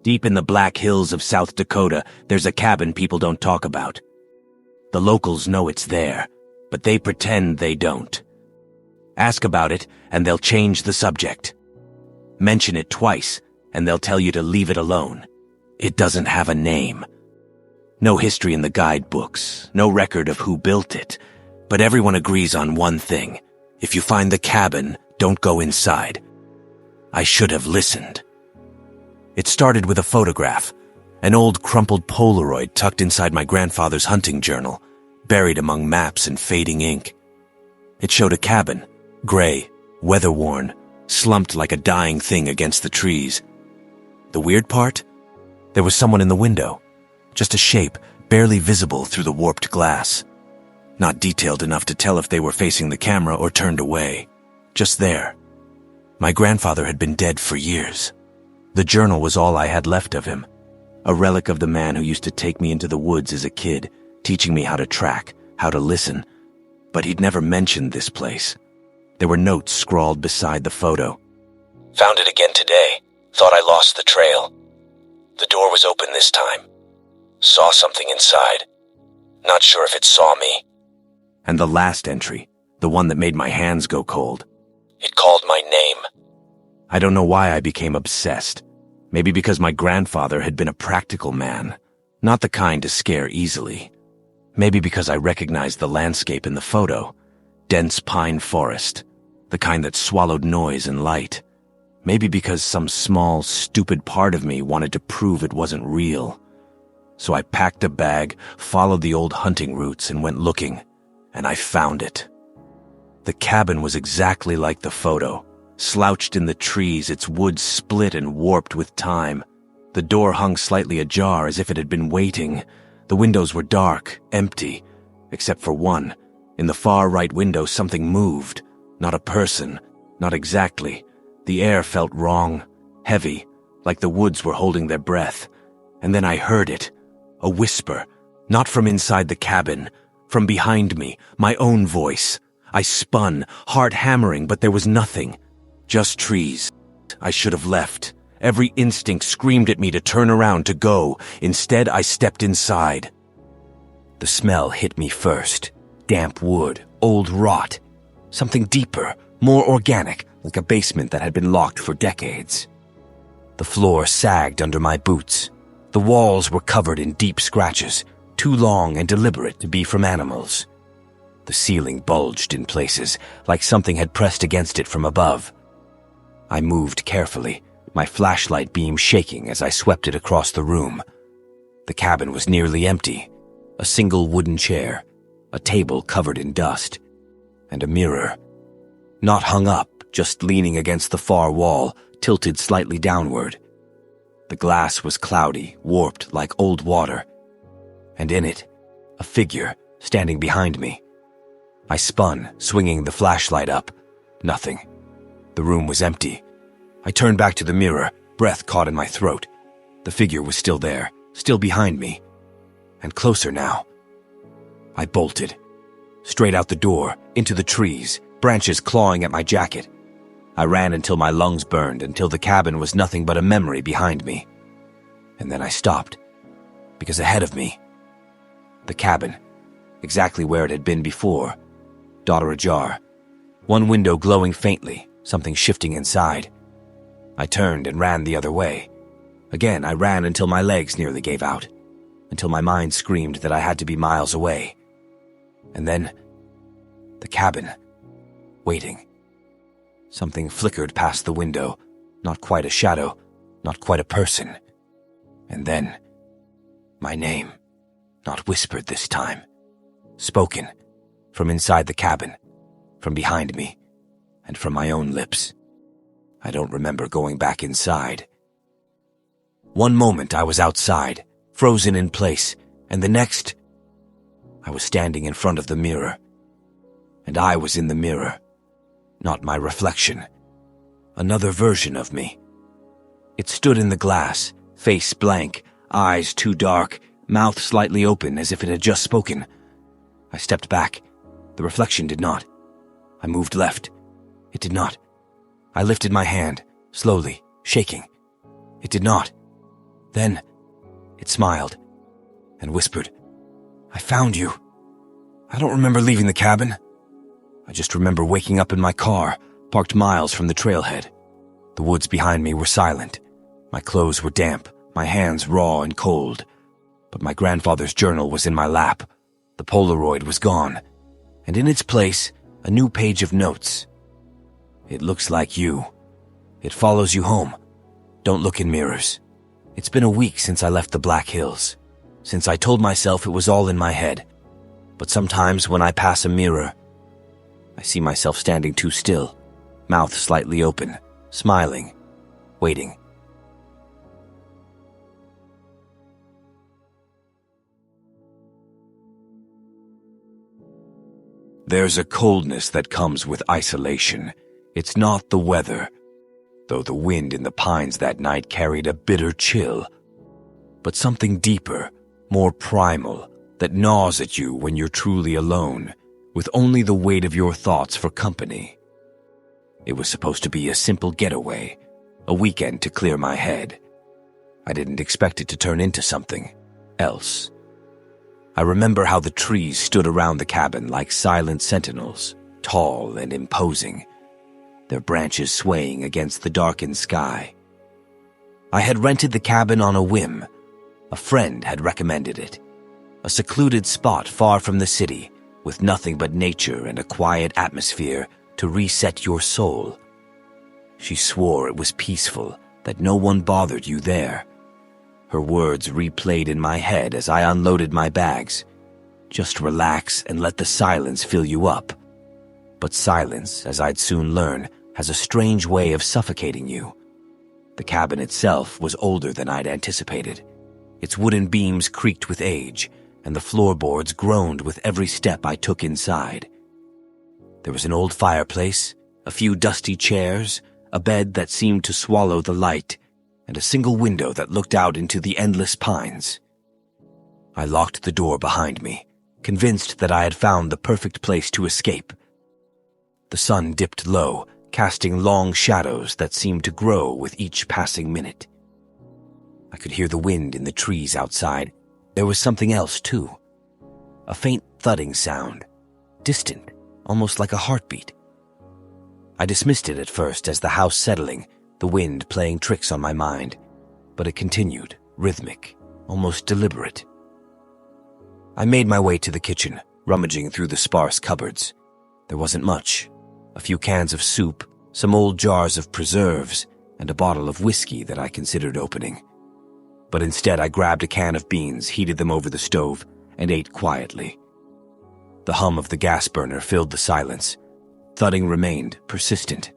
Deep in the Black Hills of South Dakota, there's a cabin people don't talk about. The locals know it's there, but they pretend they don't. Ask about it, and they'll change the subject. Mention it twice, and they'll tell you to leave it alone. It doesn't have a name. No history in the guidebooks, no record of who built it, but everyone agrees on one thing. If you find the cabin, don't go inside. I should have listened. It started with a photograph, an old crumpled Polaroid tucked inside my grandfather's hunting journal, buried among maps and fading ink. It showed a cabin, gray, weather-worn, slumped like a dying thing against the trees. The weird part? There was someone in the window, just a shape barely visible through the warped glass. Not detailed enough to tell if they were facing the camera or turned away. Just there. My grandfather had been dead for years. The journal was all I had left of him, a relic of the man who used to take me into the woods as a kid, teaching me how to track, how to listen. But he'd never mentioned this place. There were notes scrawled beside the photo. Found it again today. Thought I lost the trail. The door was open this time. Saw something inside. Not sure if it saw me. And the last entry, the one that made my hands go cold. It called my name. I don't know why I became obsessed. Maybe because my grandfather had been a practical man, not the kind to scare easily. Maybe because I recognized the landscape in the photo. Dense pine forest, the kind that swallowed noise and light. Maybe because some small, stupid part of me wanted to prove it wasn't real. So I packed a bag, followed the old hunting routes, and went looking. And I found it. The cabin was exactly like the photo. Slouched in the trees, its wood split and warped with time. The door hung slightly ajar as if it had been waiting. The windows were dark, empty, except for one. In the far right window, something moved. Not a person, not exactly. The air felt wrong, heavy, like the woods were holding their breath. And then I heard it, a whisper, not from inside the cabin, from behind me, my own voice. I spun, heart hammering, but there was nothing. Just trees. I should have left. Every instinct screamed at me to turn around, to go. Instead, I stepped inside. The smell hit me first. Damp wood, old rot. Something deeper, more organic, like a basement that had been locked for decades. The floor sagged under my boots. The walls were covered in deep scratches, too long and deliberate to be from animals. The ceiling bulged in places, like something had pressed against it from above. I moved carefully, my flashlight beam shaking as I swept it across the room. The cabin was nearly empty. A single wooden chair, a table covered in dust, and a mirror. Not hung up, just leaning against the far wall, tilted slightly downward. The glass was cloudy, warped like old water. And in it, a figure standing behind me. I spun, swinging the flashlight up. Nothing. The room was empty. I turned back to the mirror, breath caught in my throat. The figure was still there, still behind me. And closer now. I bolted. Straight out the door, into the trees, branches clawing at my jacket. I ran until my lungs burned, until the cabin was nothing but a memory behind me. And then I stopped, because ahead of me, the cabin, exactly where it had been before, door ajar, one window glowing faintly, something shifting inside. I turned and ran the other way. Again, I ran until my legs nearly gave out, until my mind screamed that I had to be miles away. And then, the cabin, waiting. Something flickered past the window, not quite a shadow, not quite a person. And then, my name, not whispered this time, spoken, from inside the cabin, from behind me, and from my own lips. I don't remember going back inside. One moment I was outside, frozen in place, and the next, I was standing in front of the mirror. And I was in the mirror, not my reflection. Another version of me. It stood in the glass, face blank, eyes too dark, mouth slightly open as if it had just spoken. I stepped back. The reflection did not. I moved left. It did not. I lifted my hand, slowly, shaking. It did not. Then it smiled and whispered, "I found you." I don't remember leaving the cabin. I just remember waking up in my car, parked miles from the trailhead. The woods behind me were silent. My clothes were damp, my hands raw and cold. But my grandfather's journal was in my lap. The Polaroid was gone, and in its place, a new page of notes. "It looks like you. It follows you home. Don't look in mirrors. It's been a week since I left the Black Hills, since I told myself it was all in my head. But sometimes when I pass a mirror, I see myself standing too still, mouth slightly open, smiling, waiting." There's a coldness that comes with isolation. It's not the weather, though the wind in the pines that night carried a bitter chill, but something deeper, more primal, that gnaws at you when you're truly alone, with only the weight of your thoughts for company. It was supposed to be a simple getaway, a weekend to clear my head. I didn't expect it to turn into something else. I remember how the trees stood around the cabin like silent sentinels, tall and imposing, their branches swaying against the darkened sky. I had rented the cabin on a whim. A friend had recommended it. A secluded spot far from the city, with nothing but nature and a quiet atmosphere to reset your soul. She swore it was peaceful, that no one bothered you there. Her words replayed in my head as I unloaded my bags. Just relax and let the silence fill you up. But silence, as I'd soon learn, has a strange way of suffocating you. The cabin itself was older than I'd anticipated. Its wooden beams creaked with age, and the floorboards groaned with every step I took inside. There was an old fireplace, a few dusty chairs, a bed that seemed to swallow the light, and a single window that looked out into the endless pines. I locked the door behind me, convinced that I had found the perfect place to escape. The sun dipped low, casting long shadows that seemed to grow with each passing minute. I could hear the wind in the trees outside. There was something else, too. A faint thudding sound, distant, almost like a heartbeat. I dismissed it at first as the house settling, the wind playing tricks on my mind, but it continued, rhythmic, almost deliberate. I made my way to the kitchen, rummaging through the sparse cupboards. There wasn't much. A few cans of soup, some old jars of preserves, and a bottle of whiskey that I considered opening. But instead I grabbed a can of beans, heated them over the stove, and ate quietly. The hum of the gas burner filled the silence. Thudding remained, persistent.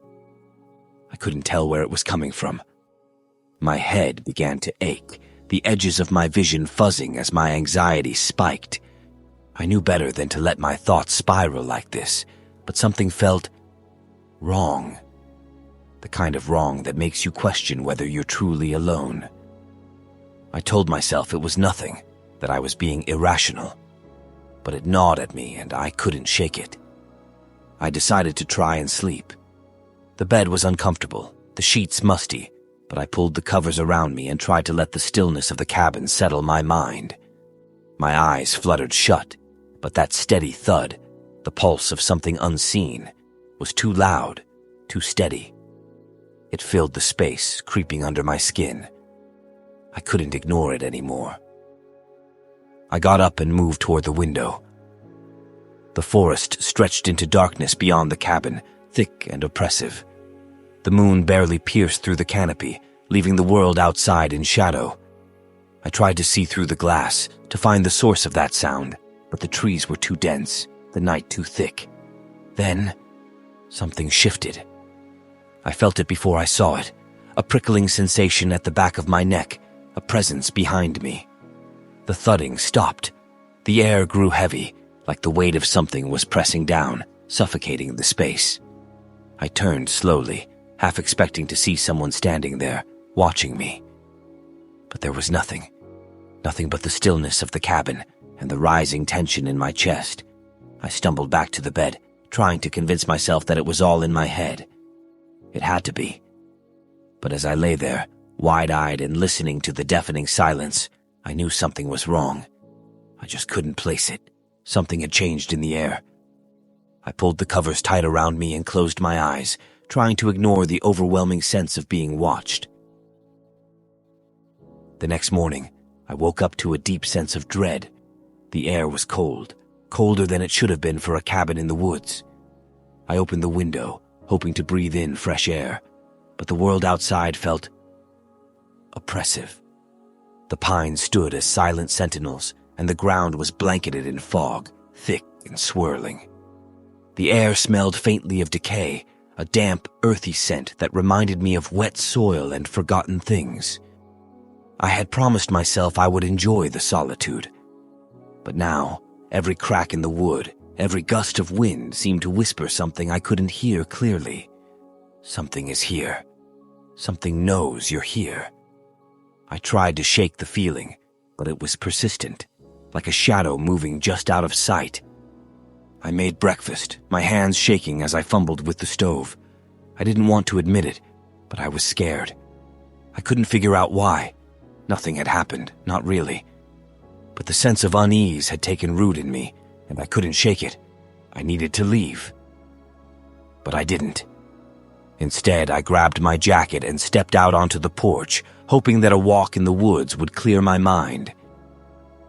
I couldn't tell where it was coming from. My head began to ache, the edges of my vision fuzzing as my anxiety spiked. I knew better than to let my thoughts spiral like this, but something felt wrong. The kind of wrong that makes you question whether you're truly alone. I told myself it was nothing, that I was being irrational, but it gnawed at me and I couldn't shake it. I decided to try and sleep. The bed was uncomfortable, the sheets musty, but I pulled the covers around me and tried to let the stillness of the cabin settle my mind. My eyes fluttered shut, but that steady thud, the pulse of something unseen, was too loud, too steady. It filled the space, creeping under my skin. I couldn't ignore it anymore. I got up and moved toward the window. The forest stretched into darkness beyond the cabin, thick and oppressive. The moon barely pierced through the canopy, leaving the world outside in shadow. I tried to see through the glass, to find the source of that sound, but the trees were too dense, the night too thick. Then, something shifted. I felt it before I saw it, a prickling sensation at the back of my neck, a presence behind me. The thudding stopped. The air grew heavy, like the weight of something was pressing down, suffocating the space. I turned slowly, half expecting to see someone standing there, watching me. But there was nothing. Nothing but the stillness of the cabin and the rising tension in my chest. I stumbled back to the bed, trying to convince myself that it was all in my head. It had to be. But as I lay there, Wide-eyed and listening to the deafening silence, I knew something was wrong. I just couldn't place it. Something had changed in the air. I pulled the covers tight around me and closed my eyes, trying to ignore the overwhelming sense of being watched. The next morning, I woke up to a deep sense of dread. The air was cold, colder than it should have been for a cabin in the woods. I opened the window, hoping to breathe in fresh air, but the world outside felt oppressive. The pines stood as silent sentinels, and the ground was blanketed in fog, thick and swirling. The air smelled faintly of decay, a damp, earthy scent that reminded me of wet soil and forgotten things. I had promised myself I would enjoy the solitude. But now, every crack in the wood, every gust of wind seemed to whisper something I couldn't hear clearly. Something is here. Something knows you're here. I tried to shake the feeling, but it was persistent, like a shadow moving just out of sight. I made breakfast, my hands shaking as I fumbled with the stove. I didn't want to admit it, but I was scared. I couldn't figure out why. Nothing had happened, not really. But the sense of unease had taken root in me, and I couldn't shake it. I needed to leave. But I didn't. Instead, I grabbed my jacket and stepped out onto the porch, hoping that a walk in the woods would clear my mind.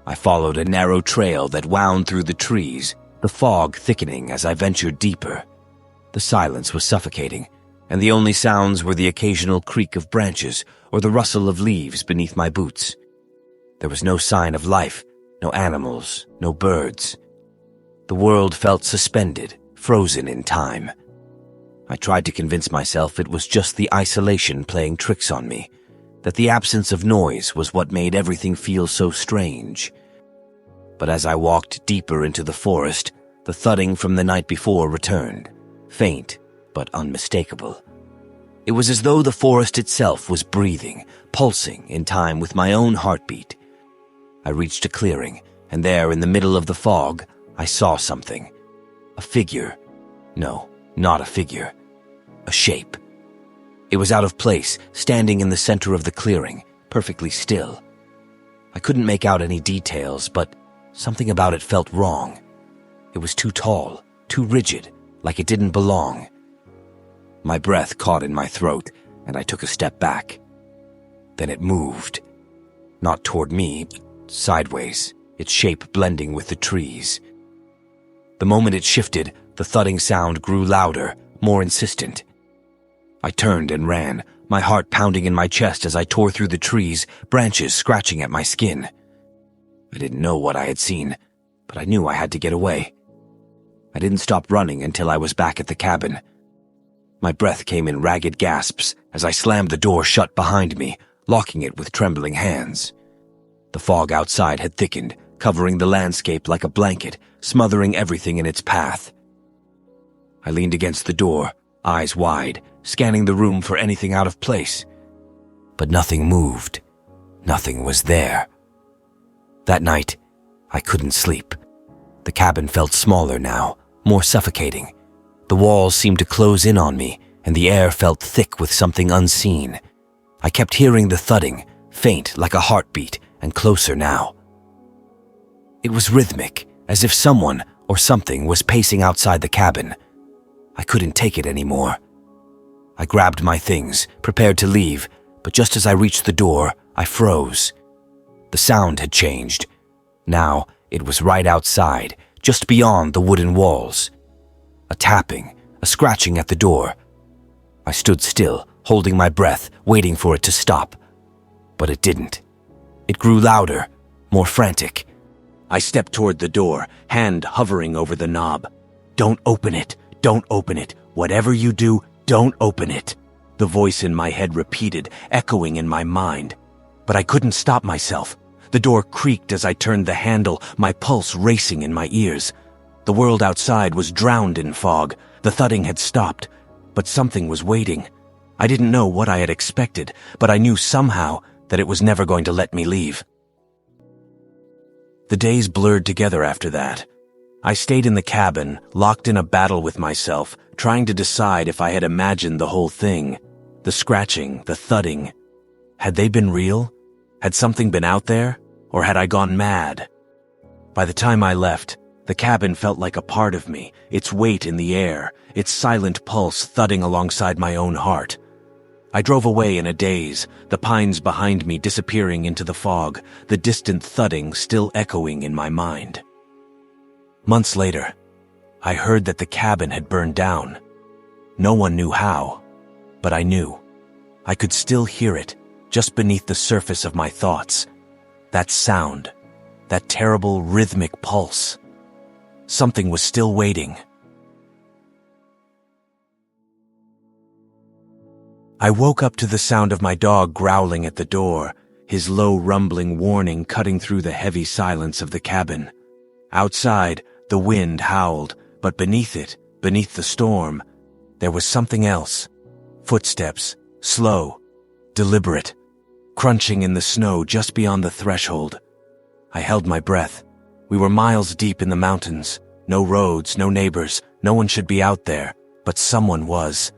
I followed a narrow trail that wound through the trees, the fog thickening as I ventured deeper. The silence was suffocating, and the only sounds were the occasional creak of branches or the rustle of leaves beneath my boots. There was no sign of life, no animals, no birds. The world felt suspended, frozen in time. I tried to convince myself it was just the isolation playing tricks on me, that the absence of noise was what made everything feel so strange. But as I walked deeper into the forest, the thudding from the night before returned, faint but unmistakable. It was as though the forest itself was breathing, pulsing in time with my own heartbeat. I reached a clearing, and there in the middle of the fog, I saw something. A figure. No, not a figure. A shape. It was out of place, standing in the center of the clearing, perfectly still. I couldn't make out any details, but something about it felt wrong. It was too tall, too rigid, like it didn't belong. My breath caught in my throat, and I took a step back. Then it moved. Not toward me, but sideways, its shape blending with the trees. The moment it shifted, the thudding sound grew louder, more insistent. I turned and ran, my heart pounding in my chest as I tore through the trees, branches scratching at my skin. I didn't know what I had seen, but I knew I had to get away. I didn't stop running until I was back at the cabin. My breath came in ragged gasps as I slammed the door shut behind me, locking it with trembling hands. The fog outside had thickened, covering the landscape like a blanket, smothering everything in its path. I leaned against the door, eyes wide, scanning the room for anything out of place. But nothing moved. Nothing was there. That night, I couldn't sleep. The cabin felt smaller now, more suffocating. The walls seemed to close in on me, and the air felt thick with something unseen. I kept hearing the thudding, faint like a heartbeat, and closer now. It was rhythmic, as if someone or something was pacing outside the cabin. I couldn't take it anymore. I grabbed my things, prepared to leave, but just as I reached the door, I froze. The sound had changed. Now, it was right outside, just beyond the wooden walls. A tapping, a scratching at the door. I stood still, holding my breath, waiting for it to stop. But it didn't. It grew louder, more frantic. I stepped toward the door, hand hovering over the knob. "Don't open it! Don't open it! Whatever you do, don't open it!" The voice in my head repeated, echoing in my mind. But I couldn't stop myself. The door creaked as I turned the handle, my pulse racing in my ears. The world outside was drowned in fog. The thudding had stopped, but something was waiting. I didn't know what I had expected, but I knew somehow that it was never going to let me leave. The days blurred together after that. I stayed in the cabin, locked in a battle with myself, trying to decide if I had imagined the whole thing. The scratching, the thudding. Had they been real? Had something been out there? Or had I gone mad? By the time I left, the cabin felt like a part of me, its weight in the air, its silent pulse thudding alongside my own heart. I drove away in a daze, the pines behind me disappearing into the fog, the distant thudding still echoing in my mind. Months later, I heard that the cabin had burned down. No one knew how, but I knew. I could still hear it, just beneath the surface of my thoughts. That sound, that terrible rhythmic pulse. Something was still waiting. I woke up to the sound of my dog growling at the door, his low rumbling warning cutting through the heavy silence of the cabin. Outside, the wind howled, but beneath it, beneath the storm, there was something else. Footsteps, slow, deliberate, crunching in the snow just beyond the threshold. I held my breath. We were miles deep in the mountains. No roads, no neighbors, no one should be out there, but someone was.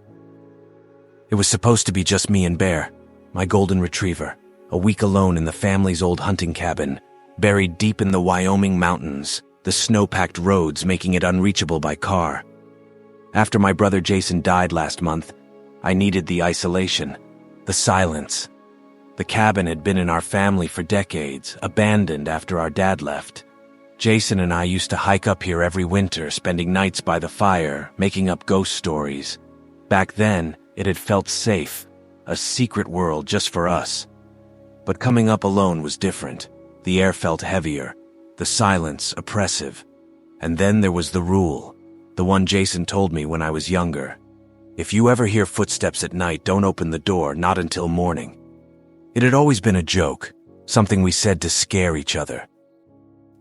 It was supposed to be just me and Bear, my golden retriever, a week alone in the family's old hunting cabin, buried deep in the Wyoming mountains, the snow-packed roads making it unreachable by car. After my brother Jason died last month, I needed the isolation, the silence. The cabin had been in our family for decades, abandoned after our dad left. Jason and I used to hike up here every winter, spending nights by the fire, making up ghost stories. Back then, it had felt safe, a secret world just for us. But coming up alone was different. The air felt heavier, the silence oppressive. And then there was the rule, the one Jason told me when I was younger. If you ever hear footsteps at night, don't open the door, not until morning. It had always been a joke, something we said to scare each other.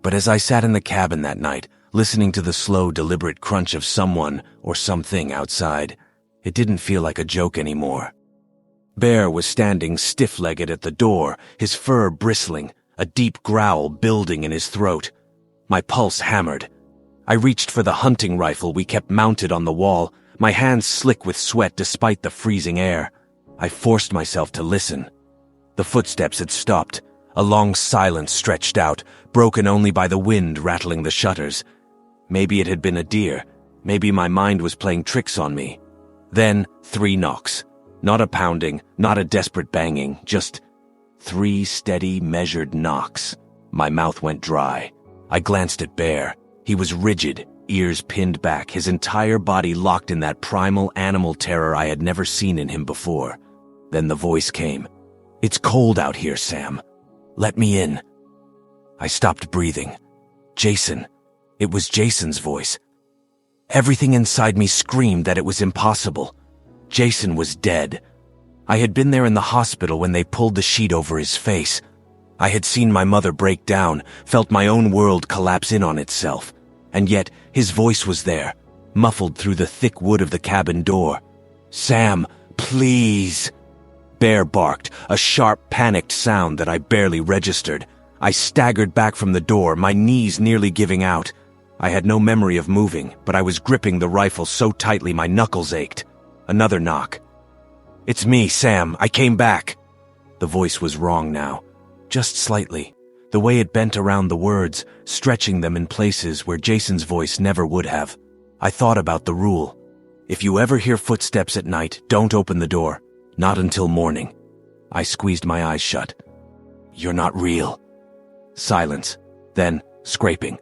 But as I sat in the cabin that night, listening to the slow, deliberate crunch of someone or something outside, it didn't feel like a joke anymore. Bear was standing stiff-legged at the door, his fur bristling, a deep growl building in his throat. My pulse hammered. I reached for the hunting rifle we kept mounted on the wall, my hands slick with sweat despite the freezing air. I forced myself to listen. The footsteps had stopped. A long silence stretched out, broken only by the wind rattling the shutters. Maybe it had been a deer. Maybe my mind was playing tricks on me. Then 3 knocks. Not a pounding, not a desperate banging, just 3 steady, measured knocks. My mouth went dry. I glanced at Bear. He was rigid, ears pinned back, his entire body locked in that primal animal terror I had never seen in him before. Then the voice came. "It's cold out here, Sam. Let me in." I stopped breathing. Jason. It was Jason's voice. Everything inside me screamed that it was impossible. Jason was dead. I had been there in the hospital when they pulled the sheet over his face. I had seen my mother break down, felt my own world collapse in on itself. And yet, his voice was there, muffled through the thick wood of the cabin door. "Sam, please." Bear barked, a sharp, panicked sound that I barely registered. I staggered back from the door, my knees nearly giving out. I had no memory of moving, but I was gripping the rifle so tightly my knuckles ached. Another knock. "It's me, Sam. I came back." The voice was wrong now. Just slightly. The way it bent around the words, stretching them in places where Jason's voice never would have. I thought about the rule. If you ever hear footsteps at night, don't open the door. Not until morning. I squeezed my eyes shut. "You're not real." Silence. Then, scraping.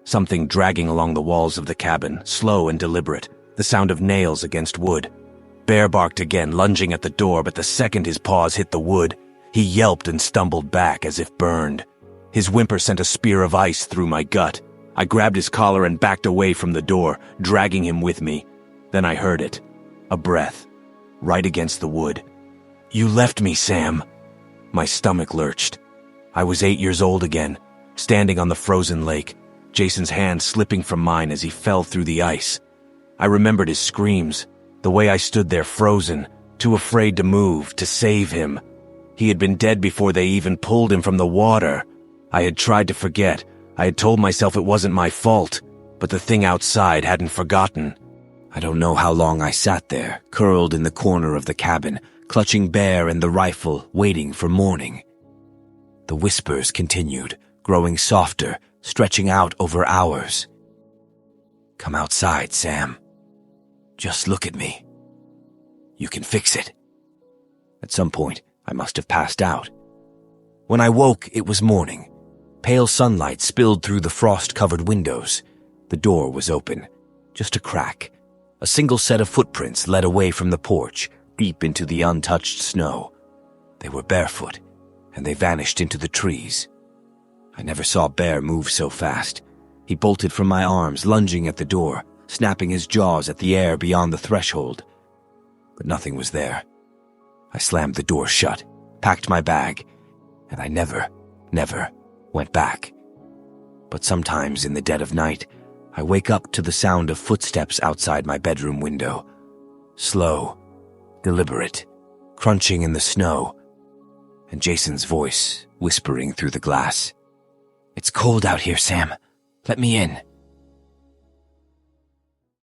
Something dragging along the walls of the cabin, slow and deliberate, the sound of nails against wood. Bear barked again, lunging at the door, but the second his paws hit the wood, he yelped and stumbled back as if burned. His whimper sent a spear of ice through my gut. I grabbed his collar and backed away from the door, dragging him with me. Then I heard it. A breath. Right against the wood. "You left me, Sam." My stomach lurched. I was 8 years old again, standing on the frozen lake, Jason's hand slipping from mine as he fell through the ice. I remembered his screams, the way I stood there frozen, too afraid to move, to save him. He had been dead before they even pulled him from the water. I had tried to forget. I had told myself it wasn't my fault, but the thing outside hadn't forgotten. I don't know how long I sat there, curled in the corner of the cabin, clutching Bear and the rifle, waiting for morning. The whispers continued, growing softer, stretching out over hours. "Come outside, Sam. Just look at me. You can fix it." At some point, I must have passed out. When I woke, it was morning. Pale sunlight spilled through the frost-covered windows. The door was open, just a crack. A single set of footprints led away from the porch, deep into the untouched snow. They were barefoot, and they vanished into the trees. I never saw Bear move so fast. He bolted from my arms, lunging at the door, snapping his jaws at the air beyond the threshold. But nothing was there. I slammed the door shut, packed my bag, and I never went back. But sometimes in the dead of night, I wake up to the sound of footsteps outside my bedroom window. Slow, deliberate, crunching in the snow, and Jason's voice whispering through the glass. "It's cold out here, Sam. Let me in."